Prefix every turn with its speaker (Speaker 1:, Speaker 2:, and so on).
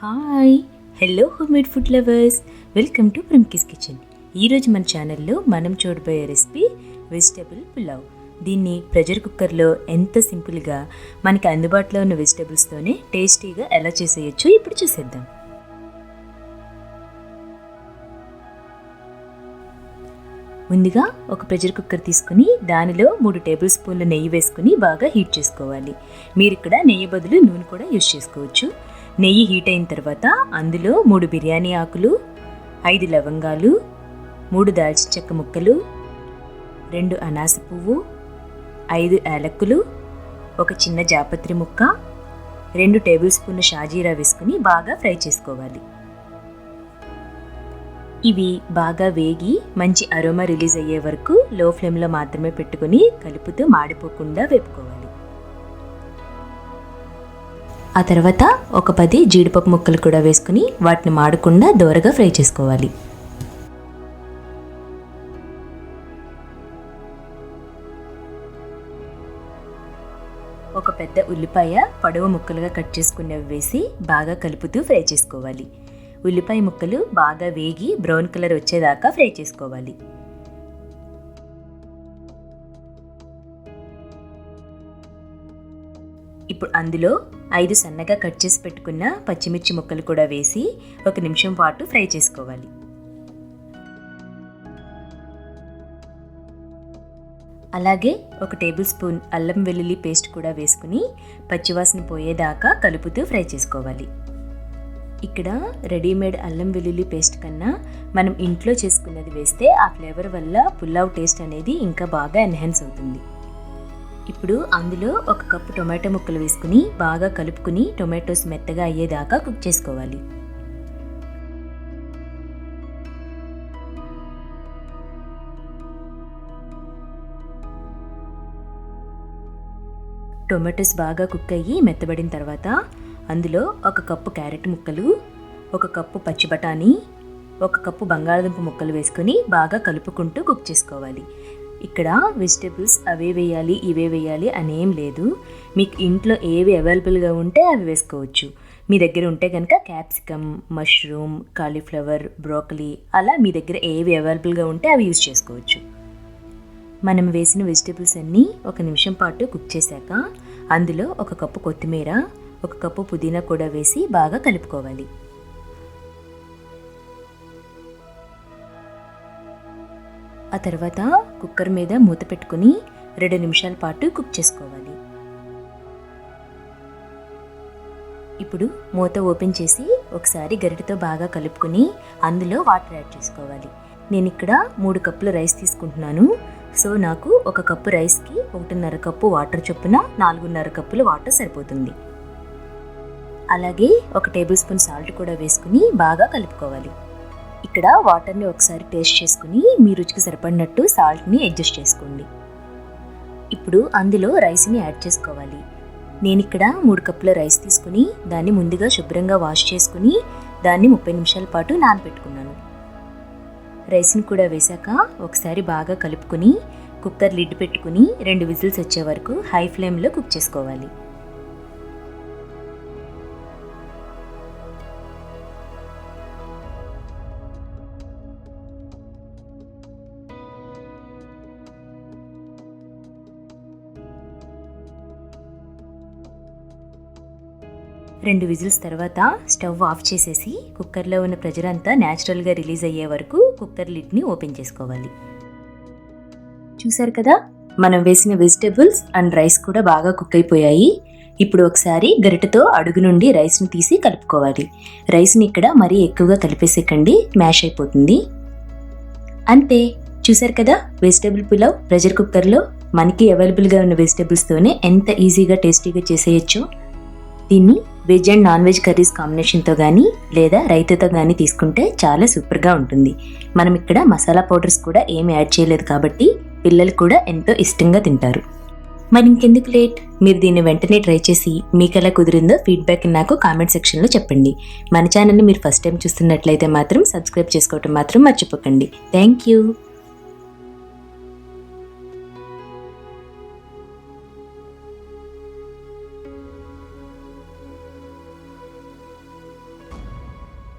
Speaker 1: Hi hello homemade food lovers, welcome to Primkee's kitchen. ఈరోజు మన ఛానల్లో మనం చూడబోయే రెసిపీ వెజిటబుల్ పులావ్. దీన్ని ప్రెషర్ కుక్కర్లో ఎంత సింపుల్గా మనకి అందుబాటులో ఉన్న వెజిటబుల్స్తోనే టేస్టీగా ఎలా చేసేయచ్చో ఇప్పుడు చూసేద్దాం. ముందుగా ఒక ప్రెషర్ కుక్కర్ తీసుకుని దానిలో 3 టేబుల్ స్పూన్ల నెయ్యి వేసుకుని బాగా హీట్ చేసుకోవాలి. మీరు ఇక్కడ నెయ్యి బదులు నూనె కూడా యూజ్ చేసుకోవచ్చు. నెయ్యి హీట్ అయిన తర్వాత అందులో 3 బిర్యానీ ఆకులు, 5 లవంగాలు, 3 దాల్చిన చెక్క ముక్కలు, 2 అనాస పువ్వు, 5 యాలక్కులు, ఒక చిన్న జాపత్రి ముక్క, 2 టేబుల్ స్పూన్ల షాజీరా వేసుకుని బాగా ఫ్రై చేసుకోవాలి. ఇవి బాగా వేగి మంచి అరోమా రిలీజ్ అయ్యే వరకు లో ఫ్లేమ్లో మాత్రమే పెట్టుకుని కలుపుతూ మాడిపోకుండా వేపుకోవాలి. ఆ తర్వాత ఒక 10 జీడిపప్పు ముక్కలు కూడా వేసుకుని వాటిని మాడకుండా దోరగా ఫ్రై చేసుకోవాలి. ఒక పెద్ద ఉల్లిపాయ పొడవు ముక్కలుగా కట్ చేసుకున్నవి వేసి బాగా కలుపుతూ ఫ్రై చేసుకోవాలి. ఉల్లిపాయ ముక్కలు బాగా వేగి బ్రౌన్ కలర్ వచ్చేదాకా ఫ్రై చేసుకోవాలి. ఇప్పుడు అందులో 5 సన్నగా కట్ చేసి పెట్టుకున్న పచ్చిమిర్చి ముక్కలు కూడా వేసి 1 నిమిషం పాటు ఫ్రై చేసుకోవాలి. అలాగే 1 టేబుల్ స్పూన్ అల్లం వెల్లుల్లి పేస్ట్ కూడా వేసుకుని పచ్చివాసన పోయేదాకా కలుపుతూ ఫ్రై చేసుకోవాలి. ఇక్కడ రెడీమేడ్ అల్లం వెల్లుల్లి పేస్ట్ కన్నా మనం ఇంట్లో చేసుకున్నది వేస్తే ఆ ఫ్లేవర్ వల్ల పులావ్ టేస్ట్ అనేది ఇంకా బాగా ఎన్హాన్స్ అవుతుంది. ఇప్పుడు అందులో 1 కప్పు టొమాటో ముక్కలు వేసుకుని బాగా కలుపుకుని టొమాటోస్ మెత్తగా అయ్యేదాకా కుక్ చేసుకోవాలి. టొమాటోస్ బాగా కుక్ అయ్యి మెత్తబడిన తర్వాత అందులో 1 కప్పు క్యారెట్ ముక్కలు, 1 కప్పు పచ్చి బఠానీ, 1 కప్పు బంగాళదుంప ముక్కలు వేసుకుని బాగా కలుపుకుంటూ కుక్ చేసుకోవాలి. ఇక్కడ వెజిటబుల్స్ అవే వేయాలి ఇవే వేయాలి అనేం లేదు. మీకు ఇంట్లో ఏవి అవైలబుల్గా ఉంటే అవి వేసుకోవచ్చు. మీ దగ్గర ఉంటే కనుక క్యాప్సికమ్, మష్రూమ్, కాలీఫ్లవర్, బ్రోకలీ అలా మీ దగ్గర ఏవి అవైలబుల్గా ఉంటే అవి యూజ్ చేసుకోవచ్చు. మనం వేసిన వెజిటబుల్స్ అన్నీ 1 నిమిషం పాటు కుక్ చేశాక అందులో 1 కప్పు కొత్తిమీర, 1 కప్పు పుదీనా కూడా వేసి బాగా కలుపుకోవాలి. ఆ తర్వాత కుక్కర్ మీద మూత పెట్టుకుని 2 నిమిషాల పాటు కుక్ చేసుకోవాలి. ఇప్పుడు మూత ఓపెన్ చేసి ఒకసారి గరిటెతో బాగా కలుపుకుని అందులో వాటర్ యాడ్ చేసుకోవాలి. నేను ఇక్కడ 3 కప్పుల రైస్ తీసుకుంటున్నాను. సో నాకు 1 కప్పు రైస్కి 1.5 కప్పు వాటర్ చొప్పున 4.5 కప్పుల వాటర్ సరిపోతుంది. అలాగే 1 టేబుల్ స్పూన్ సాల్ట్ కూడా వేసుకుని బాగా కలుపుకోవాలి. ఇక్కడ వాటర్ని ఒకసారి టేస్ట్ చేసుకుని మీ రుచికి సరిపడినట్టు సాల్ట్ని అడ్జస్ట్ చేసుకోండి. ఇప్పుడు అందులో రైస్ని యాడ్ చేసుకోవాలి. నేను ఇక్కడ 3 కప్పుల రైస్ తీసుకుని దాన్ని ముందుగా శుభ్రంగా వాష్ చేసుకుని దాన్ని 30 నిమిషాల పాటు నానబెట్టుకున్నాను. రైస్ని కూడా వేశాక ఒకసారి బాగా కలుపుకుని కుక్కర్ లిడ్ పెట్టుకుని 2 విజిల్స్ వచ్చే వరకు హై ఫ్లేమ్లో కుక్ చేసుకోవాలి. రెండు విజిల్స్ తర్వాత స్టవ్ ఆఫ్ చేసేసి కుక్కర్లో ఉన్న ప్రెషర్ అంతా న్యాచురల్గా రిలీజ్ అయ్యే వరకు కుక్కర్ లిడ్ని ఓపెన్ చేసుకోవాలి. చూసారు కదా, మనం వేసిన వెజిటబుల్స్ అండ్ రైస్ కూడా బాగా కుక్ అయిపోయాయి. ఇప్పుడు ఒకసారి గరిటెతో అడుగు నుండి రైస్ని తీసి కలుపుకోవాలి. రైస్ని ఇక్కడ మరీ ఎక్కువగా కలిపేసేకండి, మ్యాష్ అయిపోతుంది. అంతే, చూసారు కదా, వెజిటబుల్ పులావ్ ప్రెషర్ కుక్కర్లో మనకి అవైలబుల్గా ఉన్న వెజిటబుల్స్తోనే ఎంత ఈజీగా టేస్టీగా చేసేయచ్చో. దీన్ని veg and non veg curries కాంబినేషన్తో కానీ లేదా రైతాతో కానీ తీసుకుంటే చాలా సూపర్గా ఉంటుంది. మనం ఇక్కడ మసాలా పౌడర్స్ కూడా ఏమి యాడ్ చేయలేదు కాబట్టి పిల్లలు కూడా ఎంతో ఇష్టంగా తింటారు. మరి ఇంకెందుకు లేట్, మీరు దీన్ని వెంటనే ట్రై చేసి మీకు ఎలా కుదిరిందో ఫీడ్బ్యాక్ నాకు కామెంట్ సెక్షన్లో చెప్పండి. మన ఛానల్ని మీరు ఫస్ట్ టైం చూస్తున్నట్లయితే మాత్రం సబ్స్క్రైబ్ చేసుకోవటం మాత్రం మర్చిపోకండి. Thank you.